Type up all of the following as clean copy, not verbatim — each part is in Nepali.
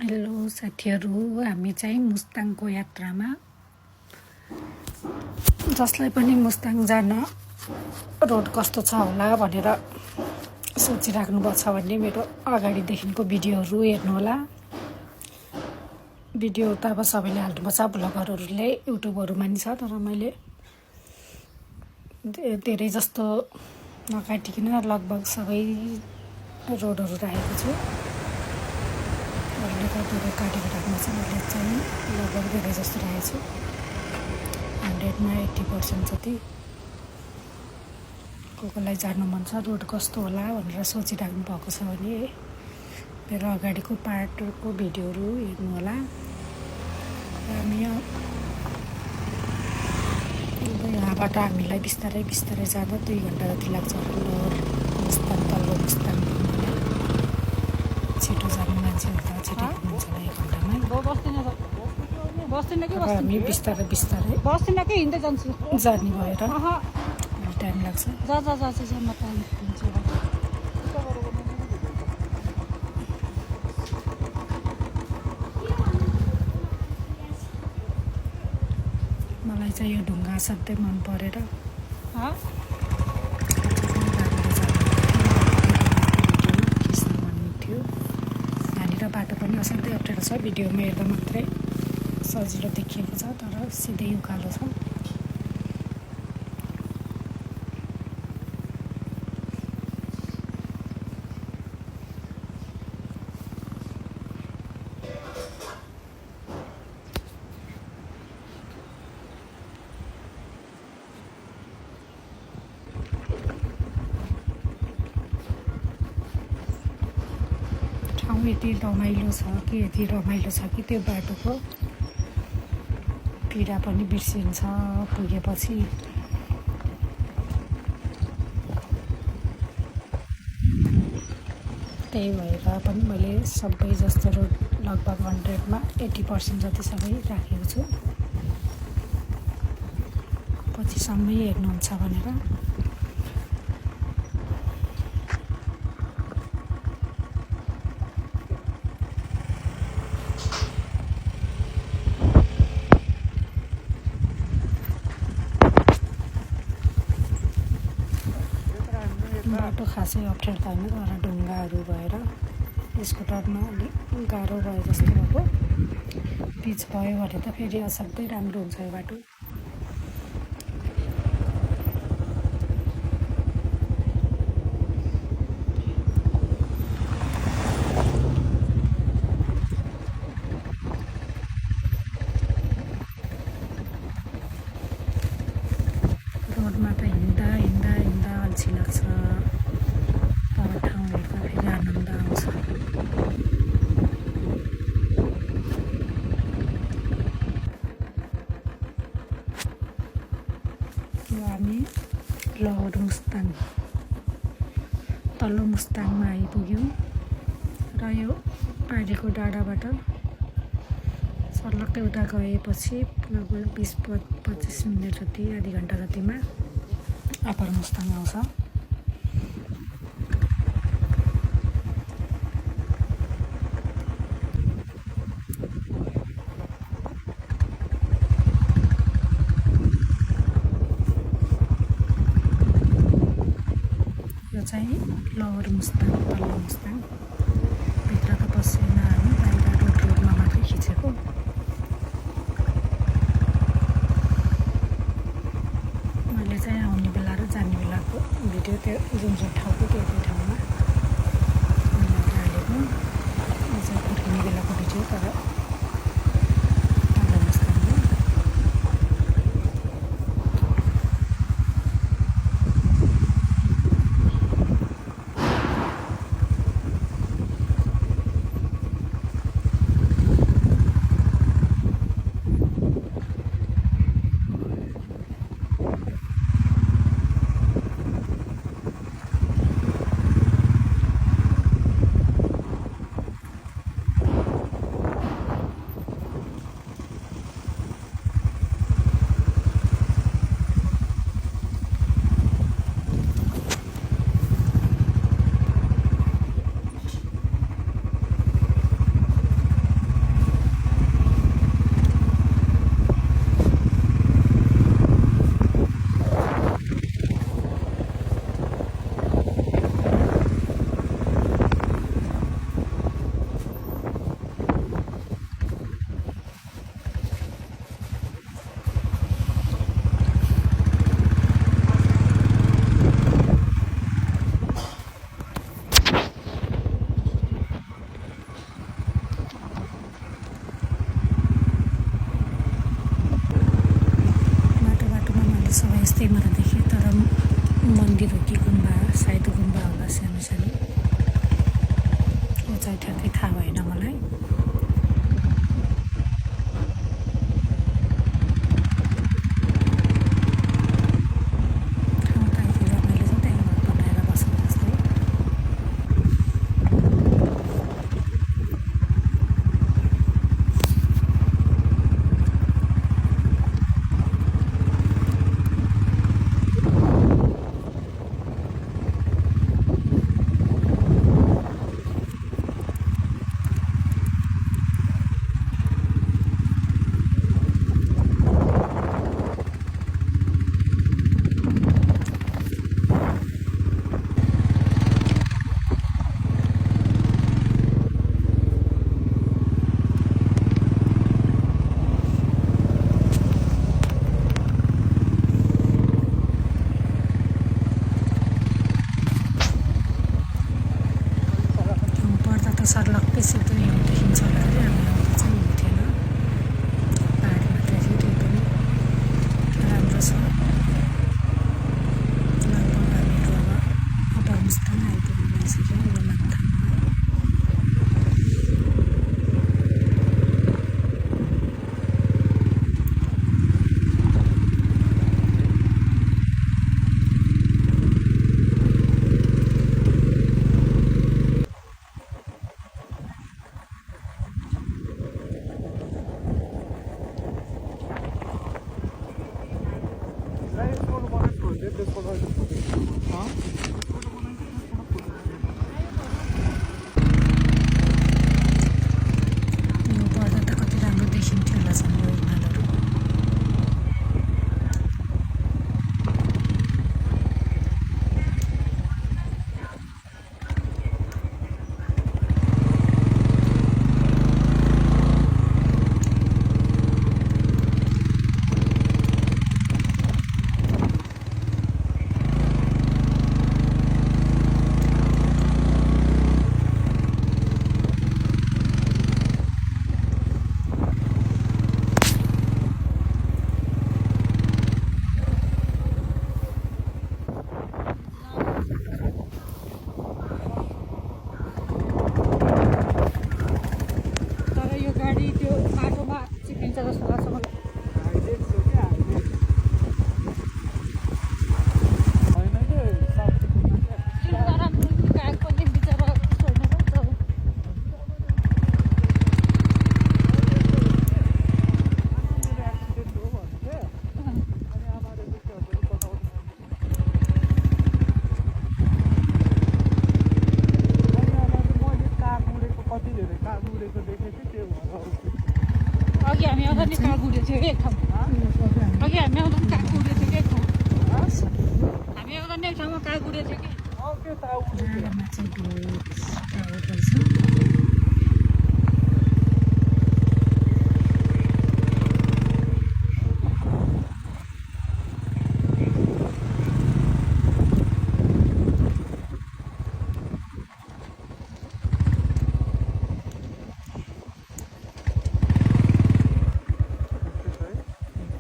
हेलो साथीहरू, हामी चाहिँ मुस्ताङको यात्रामा जसलाई पनि मुस्ताङ जान रोड कस्तो छ होला भनेर सोचिराख्नु भएको छ भने मेरो अगाडिदेखिको भिडियोहरू हेर्नु होला। भिडियो त अब सबैले हाल्नुपर्छ, ब्लगरहरूले युट्युबहरूमा नि छ, तर मैले धेरै जस्तो नकाटिकन लगभग सबै रोडहरू राखेको छु। अहिले त धेरै काटेको राख्नु छ, मैले चाहिँ लगभग धेरै जस्तो राखेको छु। 100मा 80% जति। कोलाई जानु मन छ रोड कस्तो होला भनेर सोचिराख्नु भएको छ भने मेरो अगाडिको पार्टको भिडियोहरू हेर्नु होला। हामी यहाँबाट हामीलाई बिस्तारै बिस्तारै जाँदा 2 घन्टा जति लाग्छ। लोवर मुस्ताङ तल्लो मुस्ताङ छिटो जाने मान्छेहरू त छिटो पुग्नुहुन्छ होला 1 घन्टामा। हामी बिस्तारै बिस्तारै जाने भएर टाइम लाग्छ। मलाई चाहिँ यो ढुङ्गा असाध्यै मन परेर खिच्नु मन थियो। यहाँनिर बाटो पनि असाध्यै अप्ठ्यारो छ, भिडियोमा हेर्दा मात्रै सजिलो देखिएको छ, तर सिधै उकालो छ। ठाउँ यति रमाइलो छ कि त्यो बाटोको पीडा पनि बिर्सिन्छ पुगेपछि। त्यही भएर पनि मैले सबै जस्तो रोड लगभग 100मा 80% जति सबै राखेको छु, पछिसम्मै हेर्नुहुन्छ भनेर। बाटो खासै अप्ठ्यारो त होइन, तर ढुङ्गाहरू भएर स्कुटरमा अलिक गाह्रो भयो जस्तो भएको। पिच भयो भने त फेरि असाध्यै राम्रो हुन्छ यो बाटो। रोडमा त हिँड्दा अल्छी लाग्छ, तर ठाउँ हेर्दा फेरि आनन्द आउँछ। हामी लोवर मुस्ताङ तल्लो मुस्ताङमा आइपुग्यौँ र यो पारीको डाँडाबाट सर्लक्कै उता गएपछि लगभग 20-25 मिनट जति, आधी घन्टा जतिमा अप्पर मुस्ताङ आउँछ। यो चाहिँ लोवर मुस्ताङ तल्लो मुस्ताङ। भित्र त बसेन हामी, बाहिर रोडमा मात्रै खिचेको। मैले चाहिँ आउने बेला र जाने बेलाको भिडियो त्यो जुन ठाउँको त्यो ठाउँमा हालेको। चाहिँ फर्किने बेलाको भिडियो, तर तल्लो मुस्ताङमा। त्यस्तै मात्र देखेँ, तर मन्दिर हो कि गुम्बा, सायद गुम्बा होला सानो सानो, त्यो चाहिँ ठ्याक्कै थाहा भएन मलाई। ठाउँ त यति रमाइलो छ, त्यहाँ घर बनाएर बस्नु जस्तै। सर्लक्कै सिधै हिउँ देखिन्छ होला अरे, हामी आउँदा चाहिँ हिउँ थिएन, पाहाड मात्रै थियो, त्यो पनि राम्रो छ। लगभग हामीहरू अब अप्पर मुस्ताङ आइपुग्नु भइसक्यो, लोमाङथाङमा। यो पर्दा त कति राम्रो देखिन्थ्यो होला छन् यो हिमालहरू। त्यो बाटोमा चिप्लिन्छ जस्तो लाग्छ मलाई। अघि हामी आउँदा नि काग उडेको थियो एक ठाउँ, अघि हामी आउँदा नि काग उडेको थियो कि एक ठाउँ, हामी आउँदा नि एक ठाउँमा काग उडेको थियो कि।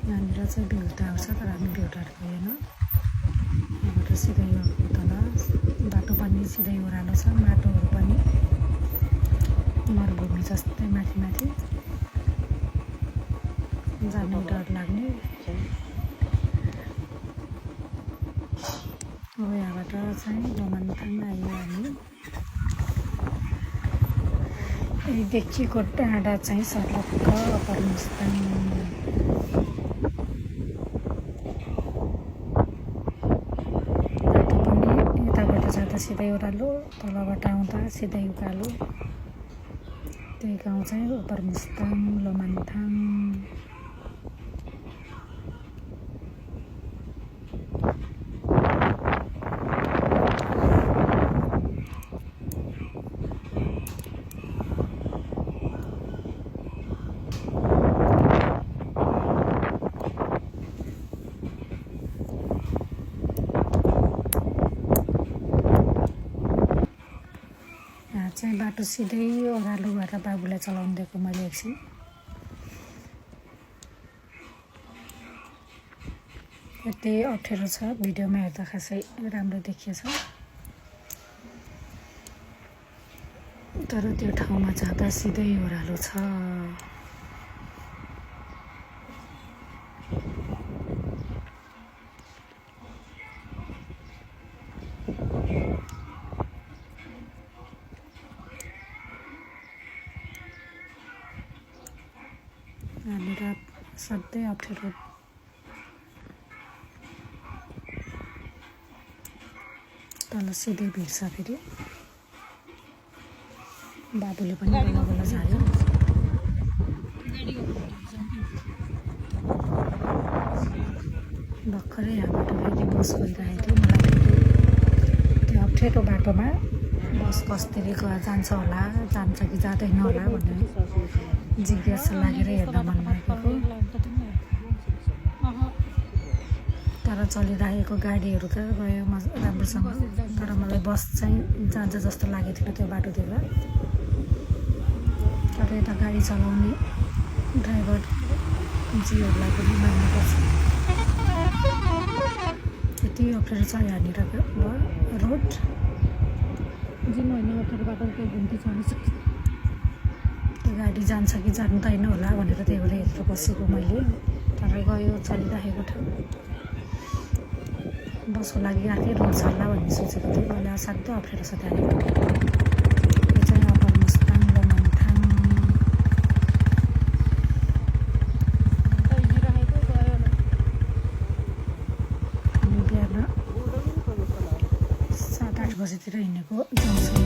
यहाँनिर चाहिँ भेउटा आउँछ, तर हामी भेउटाहरू गएन, यहाँबाट सिधै तल बाटो पनि सिधै ओह्रालो छ, माटोहरू पनि मरुभूमि जस्तै माथि माथि जानु डर लाग्ने। अब यहाँबाट चाहिँ लोमाङथाङ आयो हामी। देखिएको डाँडा चाहिँ सर्लक्क अप्पर मुस्ताङ। जाँदा सिधै ओह्रालो, तलबाट आउँदा सिधै उकालो। त्यही गाउँ चाहिँ अप्पर मुस्ताङ, लोमाङथाङ। चाहिँ बाटो सिधै ओह्रालो भएर बाबुलाई चलाउनु दिएको मैले एकछिन। यति अप्ठ्यारो छ भिडियोमा हेर्दा खासै राम्रो देखिएछ तर त्यो ठाउँमा जाँदा सिधै ओह्रालो छ यहाँनिर सधैँ अप्ठ्यारो तल सिधै भिड्छ फेरि बाबुले पनि बल्ल बल्ल झार्यो भर्खरै यहाँबाट फेरि बस गइरहेको थियो मलाई त्यो अप्ठ्यारो बाटोमा बस कसरी जान्छ होला जान्छ कि जाँदैन होला भनेर जिज्ञासा लागेर हेर्न मन लागेको तर चलिरहेको गाडीहरू त गयो राम्रोसँग तर मलाई बस चाहिँ जान्छ जस्तो लागेको थिएन त्यो बाटोतिर तर यता गाडी चलाउने ड्राइभर जीहरूलाई पनि मान्नुपर्छ यति अप्ठ्यारो छ यहाँनिर रोड जुन होइन अप्ठ्यारो बाटो केही घुम्ती चलिसक्छ त्यो गाडी जान्छ कि जाँदैन होला भनेर त्यही भएर हेरेर बसेको मैले तर गयो चलिरहेको ठाउँ बसको लागि अर्कै रोड छ होला भन्ने सोचेको थिएँ मैले असाध्यै अप्ठ्यारो छ त्यहाँनिर यो चाहिँ अप्पर मुस्ताङ लमनथाङ हामी बिहान 7-8 बजीतिर हिँडेको जङ्सन